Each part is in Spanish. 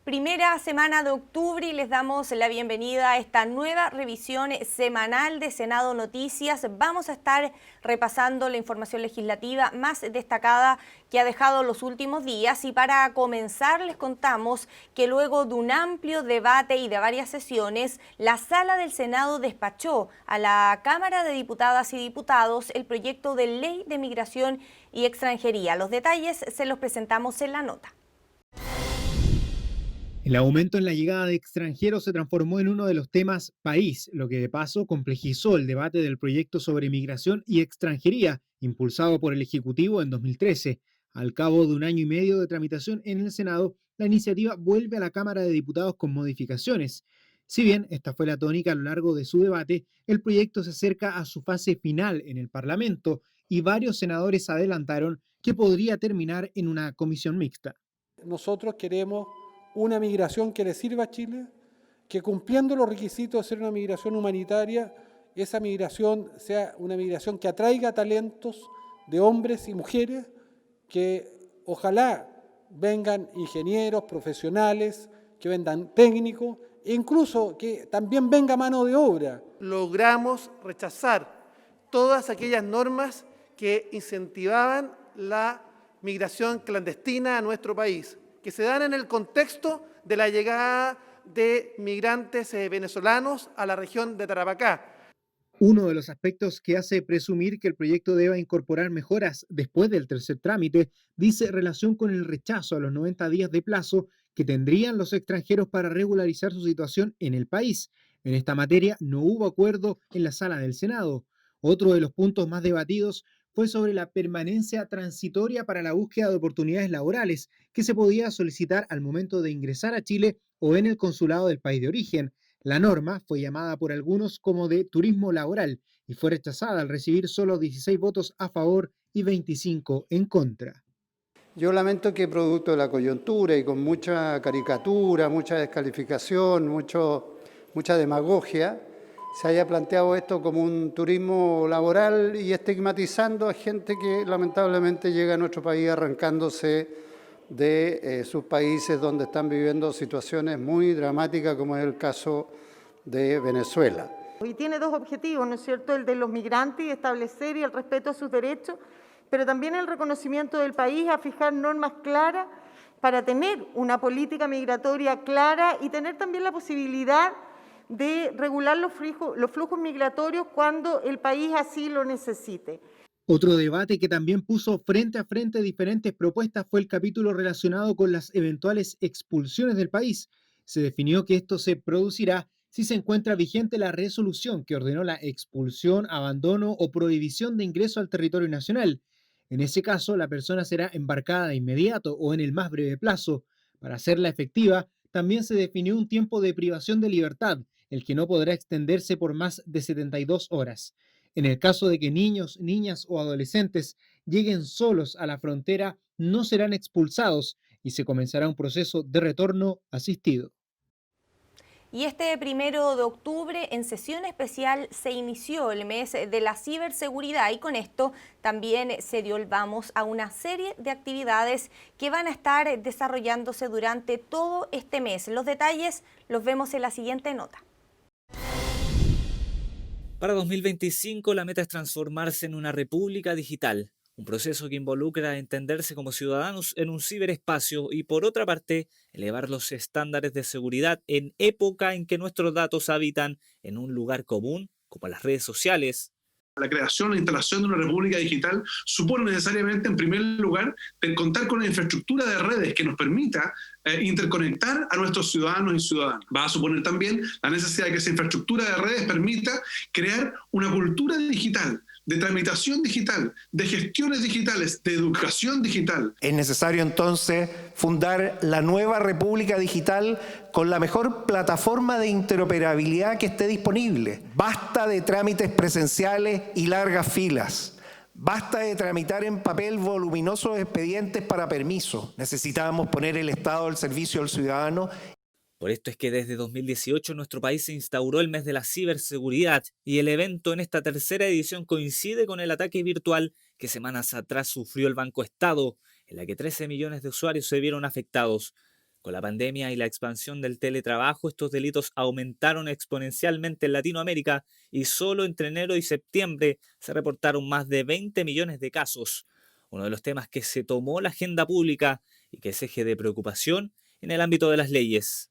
Primera semana de octubre y les damos la bienvenida a esta nueva revisión semanal de Senado Noticias. Vamos a estar repasando la información legislativa más destacada que ha dejado los últimos días y para comenzar les contamos que luego de un amplio debate y de varias sesiones, la Sala del Senado despachó a la Cámara de Diputadas y Diputados el proyecto de Ley de Migración y Extranjería. Los detalles se los presentamos en la nota. El aumento en la llegada de extranjeros se transformó en uno de los temas país, lo que de paso complejizó el debate del proyecto sobre migración y extranjería, impulsado por el Ejecutivo en 2013. Al cabo de un año y medio de tramitación en el Senado, la iniciativa vuelve a la Cámara de Diputados con modificaciones. Si bien esta fue la tónica a lo largo de su debate, el proyecto se acerca a su fase final en el Parlamento y varios senadores adelantaron que podría terminar en una comisión mixta. Nosotros queremos una migración que le sirva a Chile, que cumpliendo los requisitos de ser una migración humanitaria, esa migración sea una migración que atraiga talentos de hombres y mujeres, que ojalá vengan ingenieros, profesionales, que vengan técnicos, e incluso que también venga mano de obra. Logramos rechazar todas aquellas normas que incentivaban la migración clandestina a nuestro país, que se dan en el contexto de la llegada de migrantes venezolanos a la región de Tarapacá. Uno de los aspectos que hace presumir que el proyecto deba incorporar mejoras después del tercer trámite dice relación con el rechazo a los 90 días de plazo que tendrían los extranjeros para regularizar su situación en el país. En esta materia no hubo acuerdo en la sala del Senado. Otro de los puntos más debatidos fue sobre la permanencia transitoria para la búsqueda de oportunidades laborales que se podía solicitar al momento de ingresar a Chile o en el consulado del país de origen. La norma fue llamada por algunos como de turismo laboral y fue rechazada al recibir solo 16 votos a favor y 25 en contra. Yo lamento que producto de la coyuntura y con mucha caricatura, mucha descalificación, mucha demagogia, se haya planteado esto como un turismo laboral y estigmatizando a gente que lamentablemente llega a nuestro país arrancándose de sus países donde están viviendo situaciones muy dramáticas, como es el caso de Venezuela. Y tiene dos objetivos, ¿no es cierto? El de los migrantes y establecer y el respeto a sus derechos, pero también el reconocimiento del país a fijar normas claras para tener una política migratoria clara y tener también la posibilidad de regular los flujos migratorios cuando el país así lo necesite. Otro debate que también puso frente a frente diferentes propuestas fue el capítulo relacionado con las eventuales expulsiones del país. Se definió que esto se producirá si se encuentra vigente la resolución que ordenó la expulsión, abandono o prohibición de ingreso al territorio nacional. En ese caso, la persona será embarcada de inmediato o en el más breve plazo. Para hacerla efectiva, también se definió un tiempo de privación de libertad, el que no podrá extenderse por más de 72 horas. En el caso de que niños, niñas o adolescentes lleguen solos a la frontera, no serán expulsados y se comenzará un proceso de retorno asistido. Y este 1 de octubre, en sesión especial, se inició el mes de la ciberseguridad y con esto también se dio el vamos a una serie de actividades que van a estar desarrollándose durante todo este mes. Los detalles los vemos en la siguiente nota. Para 2025 la meta es transformarse en una república digital, un proceso que involucra entenderse como ciudadanos en un ciberespacio y por otra parte elevar los estándares de seguridad en época en que nuestros datos habitan en un lugar común como las redes sociales. La creación e instalación de una república digital supone necesariamente, en primer lugar, contar con una infraestructura de redes que nos permita interconectar a nuestros ciudadanos y ciudadanas. Va a suponer también la necesidad de que esa infraestructura de redes permita crear una cultura digital, de tramitación digital, de gestiones digitales, de educación digital. Es necesario entonces fundar la nueva República Digital con la mejor plataforma de interoperabilidad que esté disponible. Basta de trámites presenciales y largas filas. Basta de tramitar en papel voluminosos expedientes para permisos. Necesitamos poner el Estado al servicio del ciudadano. Por esto es que desde 2018 en nuestro país se instauró el mes de la ciberseguridad y el evento en esta tercera edición coincide con el ataque virtual que semanas atrás sufrió el Banco Estado, en la que 13 millones de usuarios se vieron afectados. Con la pandemia y la expansión del teletrabajo, estos delitos aumentaron exponencialmente en Latinoamérica y solo entre enero y septiembre se reportaron más de 20 millones de casos. Uno de los temas que se tomó la agenda pública y que es eje de preocupación en el ámbito de las leyes.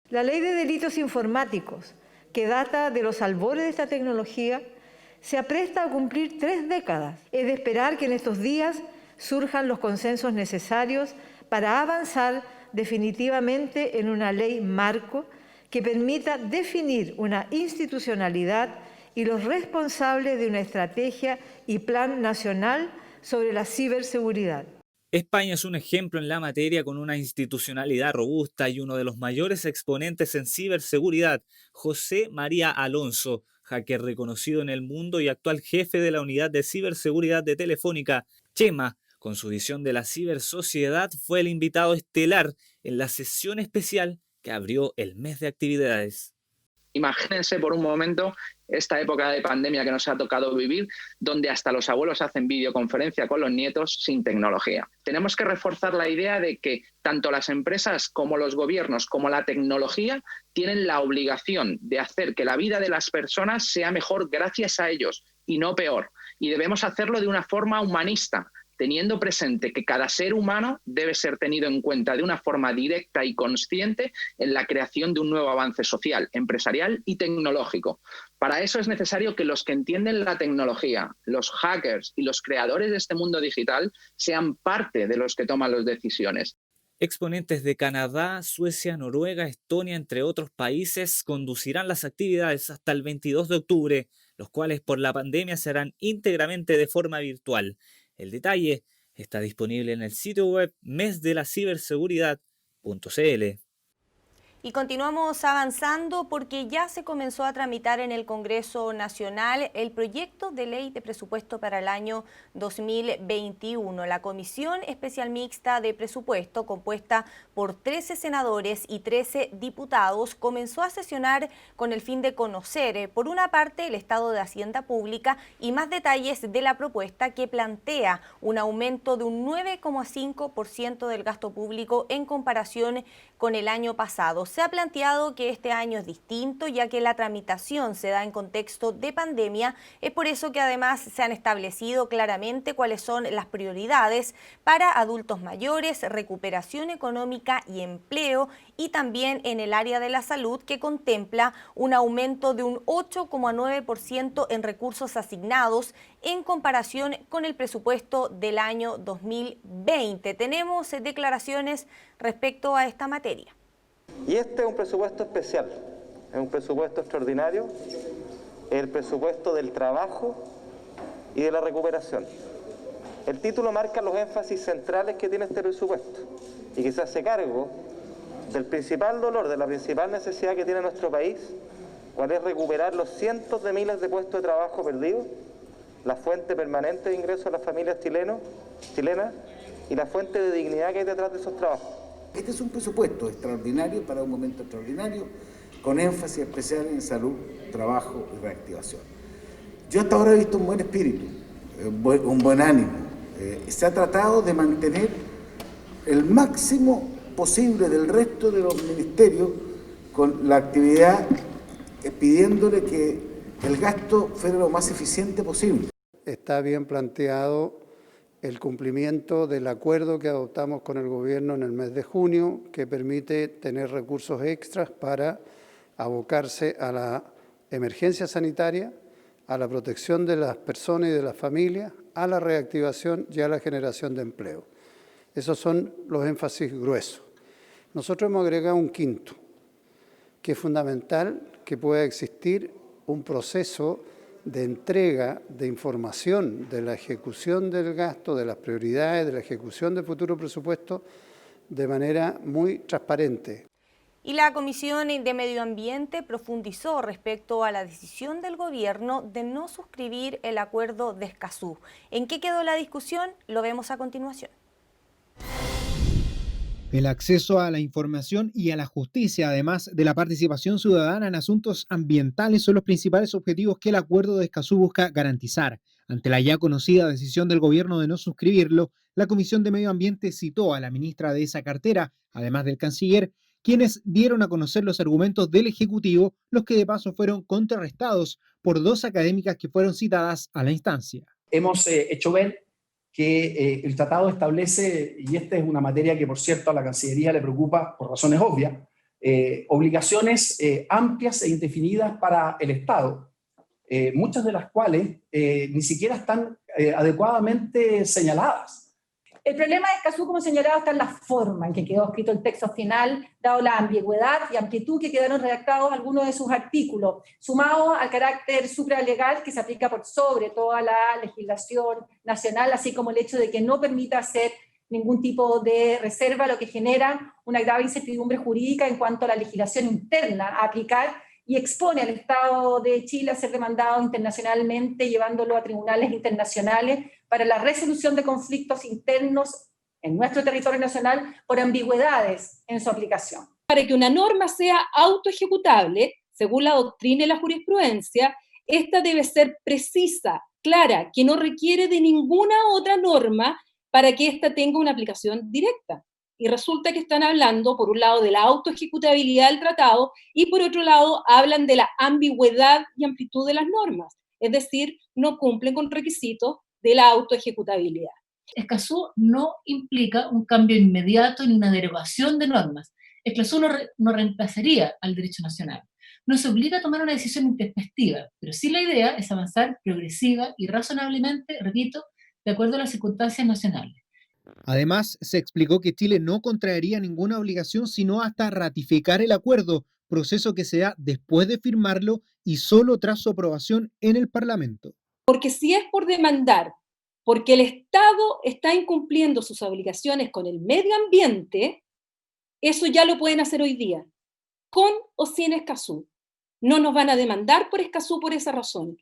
La ley de delitos informáticos, que data de los albores de esta tecnología, se apresta a cumplir 3 décadas. Es de esperar que en estos días surjan los consensos necesarios para avanzar definitivamente en una ley marco que permita definir una institucionalidad y los responsables de una estrategia y plan nacional sobre la ciberseguridad. España es un ejemplo en la materia con una institucionalidad robusta y uno de los mayores exponentes en ciberseguridad, José María Alonso, hacker reconocido en el mundo y actual jefe de la unidad de ciberseguridad de Telefónica, Chema, con su visión de la cibersociedad, fue el invitado estelar en la sesión especial que abrió el mes de actividades. Imagínense por un momento esta época de pandemia que nos ha tocado vivir, donde hasta los abuelos hacen videoconferencia con los nietos sin tecnología. Tenemos que reforzar la idea de que tanto las empresas como los gobiernos como la tecnología tienen la obligación de hacer que la vida de las personas sea mejor gracias a ellos y no peor. Y debemos hacerlo de una forma humanista, teniendo presente que cada ser humano debe ser tenido en cuenta de una forma directa y consciente en la creación de un nuevo avance social, empresarial y tecnológico. Para eso es necesario que los que entienden la tecnología, los hackers y los creadores de este mundo digital sean parte de los que toman las decisiones. Exponentes de Canadá, Suecia, Noruega, Estonia, entre otros países, conducirán las actividades hasta el 22 de octubre, los cuales por la pandemia se harán íntegramente de forma virtual. El detalle está disponible en el sitio web mesdelaciberseguridad.cl. Y continuamos avanzando porque ya se comenzó a tramitar en el Congreso Nacional el proyecto de ley de presupuesto para el año 2021. La Comisión Especial Mixta de Presupuesto, compuesta por 13 senadores y 13 diputados, comenzó a sesionar con el fin de conocer, por una parte, el estado de Hacienda Pública y más detalles de la propuesta que plantea un aumento de un 9,5% del gasto público en comparación con el año pasado. Se ha planteado que este año es distinto, ya que la tramitación se da en contexto de pandemia. Es por eso que además se han establecido claramente cuáles son las prioridades para adultos mayores, recuperación económica y empleo, y también en el área de la salud, que contempla un aumento de un 8,9% en recursos asignados en comparación con el presupuesto del año 2020. Tenemos declaraciones respecto a esta materia. Y este es un presupuesto especial, es un presupuesto extraordinario, el presupuesto del trabajo y de la recuperación. El título marca los énfasis centrales que tiene este presupuesto y que se hace cargo del principal dolor, de la principal necesidad que tiene nuestro país, cuál es recuperar los cientos de miles de puestos de trabajo perdidos, la fuente permanente de ingresos a las familias chilenas y la fuente de dignidad que hay detrás de esos trabajos. Este es un presupuesto extraordinario para un momento extraordinario, con énfasis especial en salud, trabajo y reactivación. Yo hasta ahora he visto un buen espíritu, un buen ánimo. Se ha tratado de mantener el máximo posible del resto de los ministerios con la actividad, pidiéndole que el gasto fuera lo más eficiente posible. Está bien planteado el cumplimiento del acuerdo que adoptamos con el gobierno en el mes de junio, que permite tener recursos extras para abocarse a la emergencia sanitaria, a la protección de las personas y de las familias, a la reactivación y a la generación de empleo. Esos son los énfasis gruesos. Nosotros hemos agregado un quinto, que es fundamental que pueda existir un proceso de entrega de información de la ejecución del gasto, de las prioridades, de la ejecución del futuro presupuesto de manera muy transparente. Y la Comisión de Medio Ambiente profundizó respecto a la decisión del gobierno de no suscribir el acuerdo de Escazú. ¿En qué quedó la discusión? Lo vemos a continuación. El acceso a la información y a la justicia, además de la participación ciudadana en asuntos ambientales, son los principales objetivos que el acuerdo de Escazú busca garantizar. Ante la ya conocida decisión del gobierno de no suscribirlo, La Comisión de Medio Ambiente citó a la ministra de esa cartera, además del canciller, quienes dieron a conocer los argumentos del Ejecutivo, los que de paso fueron contrarrestados por dos académicas que fueron citadas a la instancia. Hemos hecho ver que el tratado establece, y esta es una materia que por cierto a la Cancillería le preocupa por razones obvias, obligaciones amplias e indefinidas para el Estado, muchas de las cuales ni siquiera están adecuadamente señaladas. El problema de Escazú, como señalaba, está en la forma en que quedó escrito el texto final, dado la ambigüedad y amplitud que quedaron redactados algunos de sus artículos, sumado al carácter supralegal que se aplica por sobre toda la legislación nacional, así como el hecho de que no permita hacer ningún tipo de reserva, lo que genera una grave incertidumbre jurídica en cuanto a la legislación interna a aplicar y expone al Estado de Chile a ser demandado internacionalmente, llevándolo a tribunales internacionales para la resolución de conflictos internos en nuestro territorio nacional por ambigüedades en su aplicación. Para que una norma sea autoejecutable, según la doctrina y la jurisprudencia, esta debe ser precisa, clara, que no requiere de ninguna otra norma para que ésta tenga una aplicación directa. Y resulta que están hablando, por un lado, de la autoejecutabilidad del tratado y por otro lado, hablan de la ambigüedad y amplitud de las normas. Es decir, no cumplen con requisitos de la autoejecutabilidad. Escazú no implica un cambio inmediato ni una derogación de normas. Escazú no reemplazaría al derecho nacional. No se obliga a tomar una decisión intempestiva, pero sí la idea es avanzar progresiva y razonablemente, repito, de acuerdo a las circunstancias nacionales. Además, se explicó que Chile no contraería ninguna obligación sino hasta ratificar el acuerdo, proceso que se da después de firmarlo y solo tras su aprobación en el Parlamento. Porque si es por demandar, porque el Estado está incumpliendo sus obligaciones con el medio ambiente, eso ya lo pueden hacer hoy día, con o sin Escazú. No nos van a demandar por Escazú por esa razón,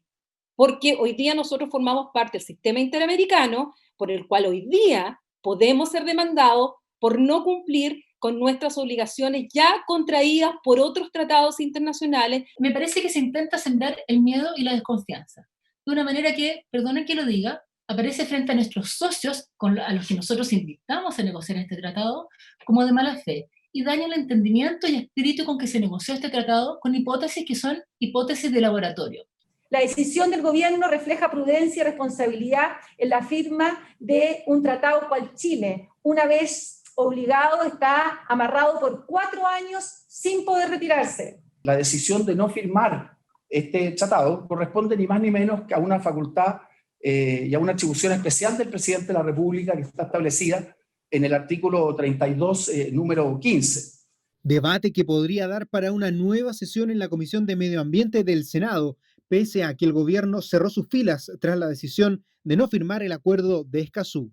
porque hoy día nosotros formamos parte del sistema interamericano, por el cual hoy día podemos ser demandados por no cumplir con nuestras obligaciones ya contraídas por otros tratados internacionales. Me parece que se intenta sembrar el miedo y la desconfianza, de una manera que, perdonen que lo diga, aparece frente a nuestros socios, a los que nosotros invitamos a negociar este tratado, como de mala fe, y daña el entendimiento y espíritu con que se negoció este tratado con hipótesis que son hipótesis de laboratorio. La decisión del gobierno refleja prudencia y responsabilidad en la firma de un tratado cual Chile, una vez obligado, está amarrado por 4 años sin poder retirarse. La decisión de no firmar este tratado corresponde ni más ni menos que a una facultad y a una atribución especial del presidente de la República que está establecida en el artículo 32, número 15. Debate que podría dar para una nueva sesión en la Comisión de Medio Ambiente del Senado, pese a que el gobierno cerró sus filas tras la decisión de no firmar el acuerdo de Escazú.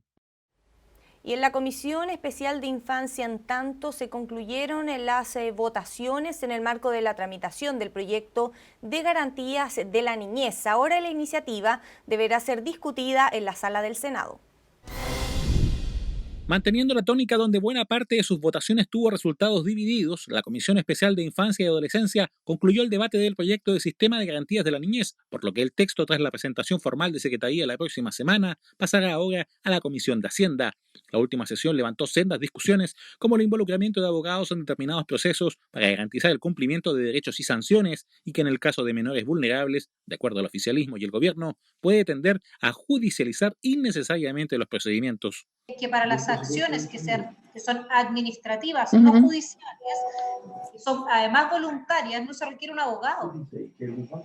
Y en la Comisión Especial de Infancia, en tanto, se concluyeron las votaciones en el marco de la tramitación del proyecto de garantías de la niñez. Ahora la iniciativa deberá ser discutida en la sala del Senado. Manteniendo la tónica donde buena parte de sus votaciones tuvo resultados divididos, la Comisión Especial de Infancia y Adolescencia concluyó el debate del proyecto de Sistema de Garantías de la Niñez, por lo que el texto, tras la presentación formal de Secretaría la próxima semana, pasará ahora a la Comisión de Hacienda. La última sesión levantó sendas discusiones, como el involucramiento de abogados en determinados procesos para garantizar el cumplimiento de derechos y sanciones, y que en el caso de menores vulnerables, de acuerdo al oficialismo y el gobierno, puede tender a judicializar innecesariamente los procedimientos. Que para las acciones que son administrativas, no judiciales, que son además voluntarias, no se requiere un abogado,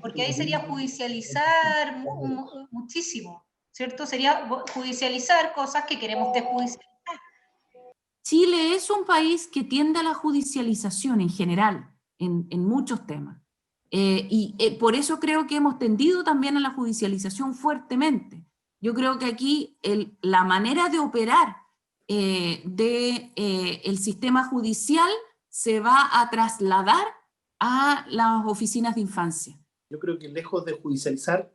porque ahí sería judicializar muchísimo, ¿cierto? Sería judicializar cosas que queremos desjudicializar. Chile es un país que tiende a la judicialización en general, en muchos temas, y por eso creo que hemos tendido también a la judicialización fuertemente. Yo creo que aquí la manera de operar del sistema judicial se va a trasladar a las oficinas de infancia. Yo creo que lejos de judicializar,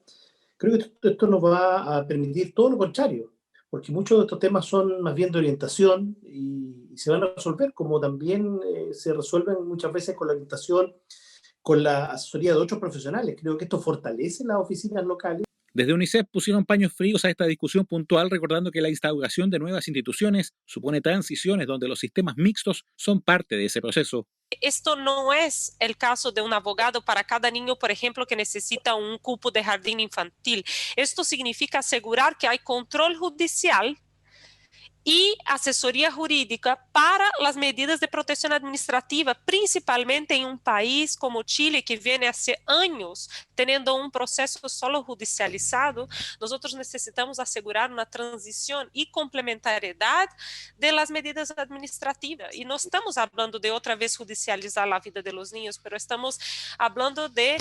creo que esto nos va a permitir todo lo contrario, porque muchos de estos temas son más bien de orientación y se van a resolver, como también se resuelven muchas veces con la orientación, con la asesoría de otros profesionales. Creo que esto fortalece las oficinas locales. Desde UNICEF pusieron paños fríos a esta discusión puntual, recordando que la instauración de nuevas instituciones supone transiciones donde los sistemas mixtos son parte de ese proceso. Esto no es el caso de un abogado para cada niño, por ejemplo, que necesita un cupo de jardín infantil. Esto significa asegurar que hay control judicial y asesoría jurídica para las medidas de protección administrativa, principalmente en un país como Chile, que viene hace años teniendo un proceso solo judicializado. Nosotros necesitamos asegurar una transición y complementariedad de las medidas administrativas. Y no estamos hablando de otra vez judicializar la vida de los niños, pero estamos hablando de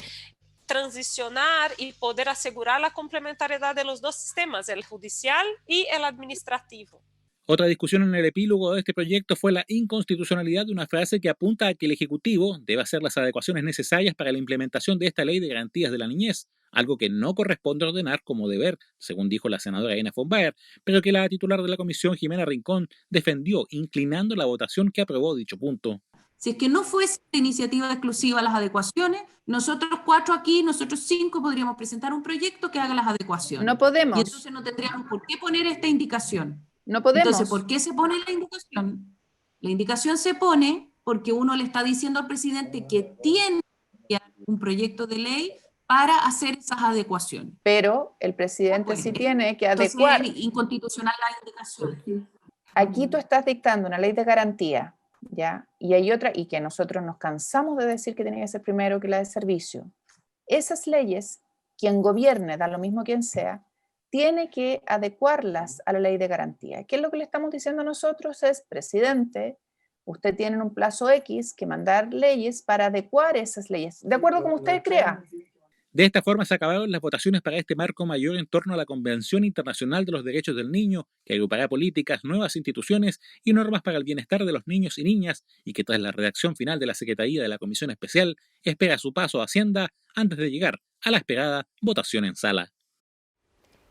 transicionar y poder asegurar la complementariedad de los dos sistemas, el judicial y el administrativo. Otra discusión en el epílogo de este proyecto fue la inconstitucionalidad de una frase que apunta a que el Ejecutivo debe hacer las adecuaciones necesarias para la implementación de esta ley de garantías de la niñez, algo que no corresponde ordenar como deber, según dijo la senadora Elena von Baer, pero que la titular de la comisión, Jimena Rincón, defendió, inclinando la votación que aprobó dicho punto. Si es que no fuese iniciativa exclusiva las adecuaciones, nosotros 4 aquí, nosotros 5 podríamos presentar un proyecto que haga las adecuaciones. No podemos. Y entonces no tendríamos por qué poner esta indicación. No podemos. Entonces, ¿por qué se pone la indicación? La indicación se pone porque uno le está diciendo al presidente que tiene un proyecto de ley para hacer esas adecuaciones. Pero el presidente sí tiene que adecuar. Entonces, es inconstitucional la indicación. Aquí tú estás dictando una ley de garantía, ¿ya? Y hay otra, y que nosotros nos cansamos de decir que tiene que ser primero que la de servicio. Esas leyes, quien gobierne, da lo mismo quien sea, tiene que adecuarlas a la ley de garantía. ¿Qué es lo que le estamos diciendo a nosotros? Es, presidente, usted tiene un plazo X que mandar leyes para adecuar esas leyes, de acuerdo como usted crea. De esta forma se acabaron las votaciones para este marco mayor en torno a la Convención Internacional de los Derechos del Niño, que agrupará políticas, nuevas instituciones y normas para el bienestar de los niños y niñas, y que tras la redacción final de la Secretaría de la Comisión Especial espera su paso a Hacienda antes de llegar a la esperada votación en sala.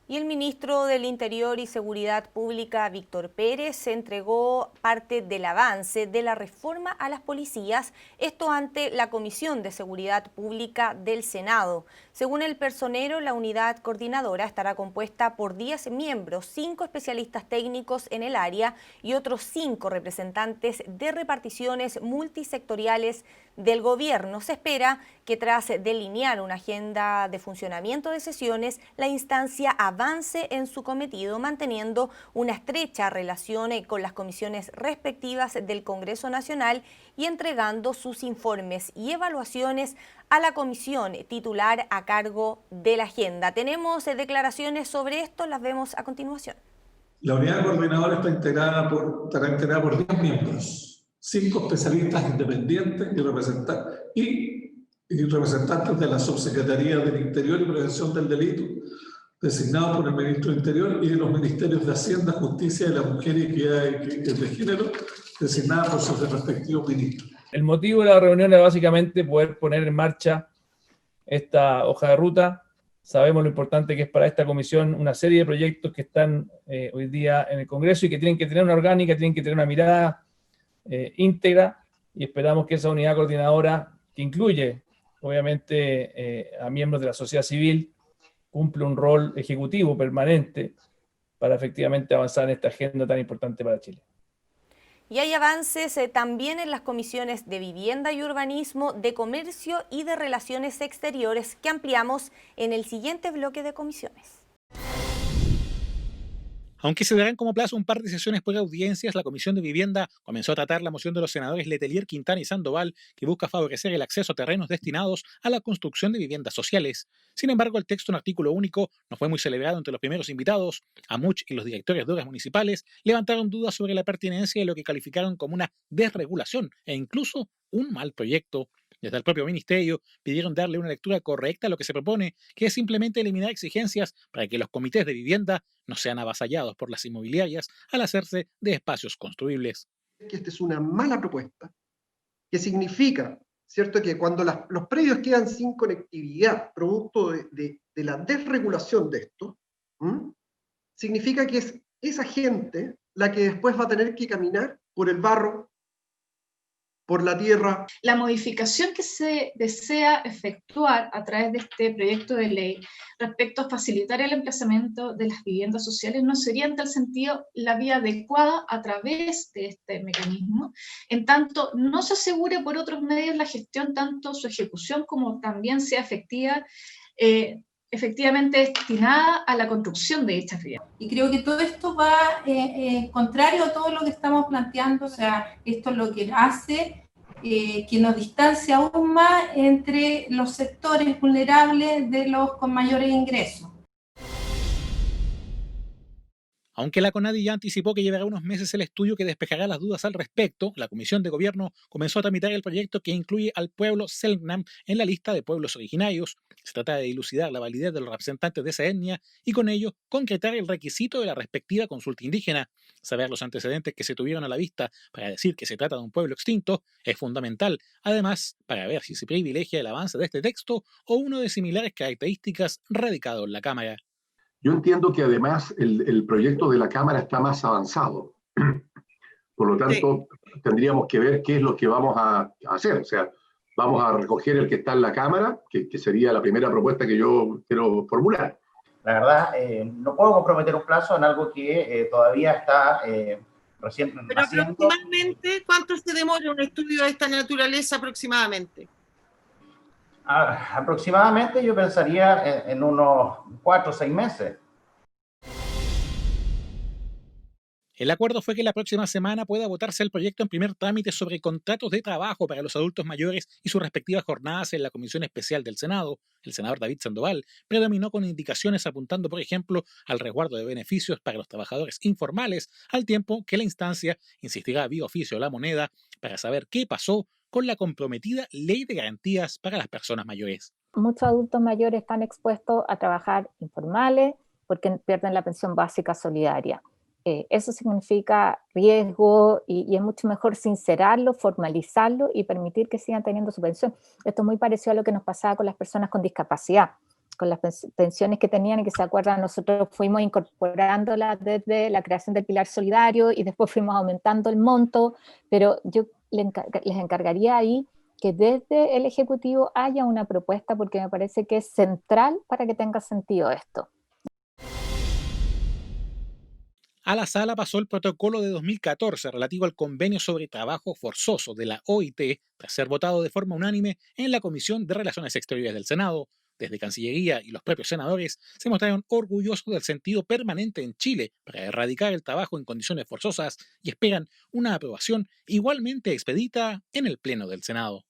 Y el ministro del Interior y Seguridad Pública, Víctor Pérez, entregó parte del avance de la reforma a las policías, esto ante la Comisión de Seguridad Pública del Senado. Según el personero, la unidad coordinadora estará compuesta por 10 miembros, 5 especialistas técnicos en el área y otros 5 representantes de reparticiones multisectoriales del gobierno. Se espera que tras delinear una agenda de funcionamiento de sesiones, la instancia avance en su cometido, manteniendo una estrecha relación con las comisiones respectivas del Congreso Nacional y entregando sus informes y evaluaciones a la comisión titular a cargo de la agenda. Tenemos declaraciones sobre esto, las vemos a continuación. La unidad coordinadora estará integrada por 10 miembros, 5 especialistas independientes y representantes de la Subsecretaría del Interior y Prevención del Delito, designados por el Ministro del Interior, y de los Ministerios de Hacienda, Justicia, de la Mujer y Equidad de Género, designadas por sus respectivos ministros. El motivo de la reunión era básicamente poder poner en marcha esta hoja de ruta. Sabemos lo importante que es para esta comisión una serie de proyectos que están hoy día en el Congreso y que tienen que tener una orgánica, tienen que tener una mirada íntegra, y esperamos que esa unidad coordinadora, que incluye obviamente a miembros de la sociedad civil, cumple un rol ejecutivo permanente para efectivamente avanzar en esta agenda tan importante para Chile. Y hay avances también en las comisiones de Vivienda y Urbanismo, de Comercio y de Relaciones Exteriores, que ampliamos en el siguiente bloque de comisiones. Aunque se darán como plazo un par de sesiones por audiencias, la Comisión de Vivienda comenzó a tratar la moción de los senadores Letelier, Quintana y Sandoval, que busca favorecer el acceso a terrenos destinados a la construcción de viviendas sociales. Sin embargo, el texto en artículo único no fue muy celebrado entre los primeros invitados. Amuch y los directores de obras municipales levantaron dudas sobre la pertinencia de lo que calificaron como una desregulación e incluso un mal proyecto. Desde el propio ministerio pidieron darle una lectura correcta a lo que se propone, que es simplemente eliminar exigencias para que los comités de vivienda no sean avasallados por las inmobiliarias al hacerse de espacios construibles. Que esta es una mala propuesta, que significa, ¿cierto?, que cuando los predios quedan sin conectividad, producto de la desregulación de esto, significa que es esa gente la que después va a tener que caminar por el barro por la tierra. La modificación que se desea efectuar a través de este proyecto de ley respecto a facilitar el emplazamiento de las viviendas sociales no sería en tal sentido la vía adecuada a través de este mecanismo, en tanto no se asegure por otros medios la gestión, tanto su ejecución como también sea efectivamente destinada a la construcción de dichas viviendas. Y creo que todo esto va contrario a todo lo que estamos planteando, o sea, esto es lo que hace que nos distancia aún más entre los sectores vulnerables de los con mayores ingresos. Aunque la CONADI ya anticipó que llevará unos meses el estudio que despejará las dudas al respecto, la Comisión de Gobierno comenzó a tramitar el proyecto que incluye al pueblo Selknam en la lista de pueblos originarios. Se trata de dilucidar la validez de los representantes de esa etnia y con ello concretar el requisito de la respectiva consulta indígena. Saber los antecedentes que se tuvieron a la vista para decir que se trata de un pueblo extinto es fundamental, además para ver si se privilegia el avance de este texto o uno de similares características radicado en la Cámara. Yo entiendo que además el proyecto de la Cámara está más avanzado. Por lo tanto, tendríamos que ver qué es lo que vamos a hacer. O sea, vamos a recoger el que está en la Cámara, que sería la primera propuesta que yo quiero formular. La verdad, no puedo comprometer un plazo en algo que todavía está recién Pero naciendo. aproximadamente, ¿cuánto se demora un estudio de esta naturaleza aproximadamente? Aproximadamente yo pensaría en unos 4 o 6 meses. El acuerdo fue que la próxima semana pueda votarse el proyecto en primer trámite sobre contratos de trabajo para los adultos mayores y sus respectivas jornadas en la Comisión Especial del Senado. El senador David Sandoval predominó con indicaciones apuntando, por ejemplo, al resguardo de beneficios para los trabajadores informales, al tiempo que la instancia insistirá vía oficio a la moneda para saber qué pasó con la comprometida Ley de Garantías para las Personas Mayores. Muchos adultos mayores están expuestos a trabajar informales porque pierden la pensión básica solidaria. Eso significa riesgo y es mucho mejor sincerarlo, formalizarlo y permitir que sigan teniendo su pensión. Esto es muy parecido a lo que nos pasaba con las personas con discapacidad, con las pensiones que tenían y que se acuerdan, nosotros fuimos incorporándolas desde la creación del pilar solidario y después fuimos aumentando el monto, pero yo les encargaría ahí que desde el Ejecutivo haya una propuesta porque me parece que es central para que tenga sentido esto. A la sala pasó el protocolo de 2014 relativo al convenio sobre trabajo forzoso de la OIT, tras ser votado de forma unánime en la Comisión de Relaciones Exteriores del Senado. Desde Cancillería y los propios senadores se mostraron orgullosos del sentido permanente en Chile para erradicar el trabajo en condiciones forzosas y esperan una aprobación igualmente expedita en el Pleno del Senado.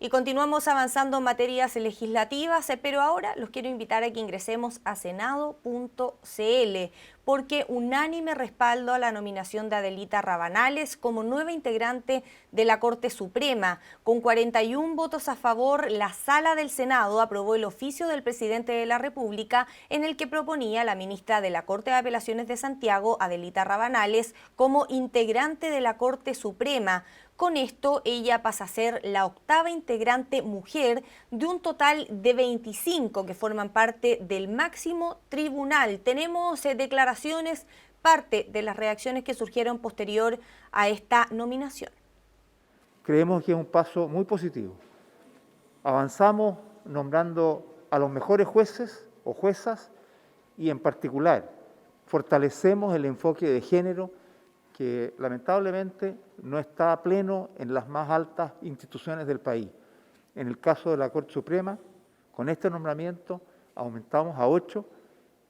Y continuamos avanzando en materias legislativas, pero ahora los quiero invitar a que ingresemos a senado.cl porque unánime respaldo a la nominación de Adelita Rabanales como nueva integrante de la Corte Suprema. Con 41 votos a favor, la Sala del Senado aprobó el oficio del presidente de la República en el que proponía a la ministra de la Corte de Apelaciones de Santiago, Adelita Rabanales, como integrante de la Corte Suprema. Con esto, ella pasa a ser la octava integrante mujer de un total de 25 que forman parte del máximo tribunal. Tenemos declaraciones, parte de las reacciones que surgieron posterior a esta nominación. Creemos que es un paso muy positivo. Avanzamos nombrando a los mejores jueces o juezas y en particular fortalecemos el enfoque de género que lamentablemente no está a pleno en las más altas instituciones del país. En el caso de la Corte Suprema, con este nombramiento aumentamos a 8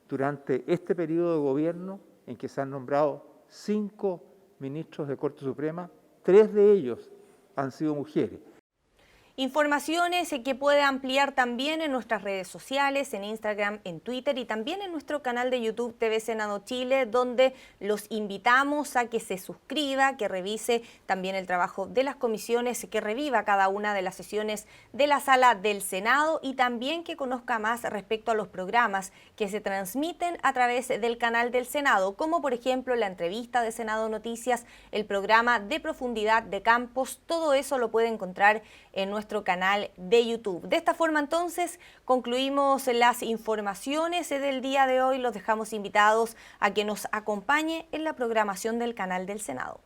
durante este periodo de gobierno en que se han nombrado 5 ministros de Corte Suprema, 3 de ellos han sido mujeres. Informaciones que puede ampliar también en nuestras redes sociales, en Instagram, en Twitter y también en nuestro canal de YouTube TV Senado Chile, donde los invitamos a que se suscriba, que revise también el trabajo de las comisiones, que reviva cada una de las sesiones de la Sala del Senado y también que conozca más respecto a los programas que se transmiten a través del canal del Senado, como por ejemplo la entrevista de Senado Noticias, el programa de profundidad de Campos, todo eso lo puede encontrar en nuestro canal de YouTube. De esta forma entonces concluimos las informaciones del día de hoy. Los dejamos invitados a que nos acompañe en la programación del canal del Senado.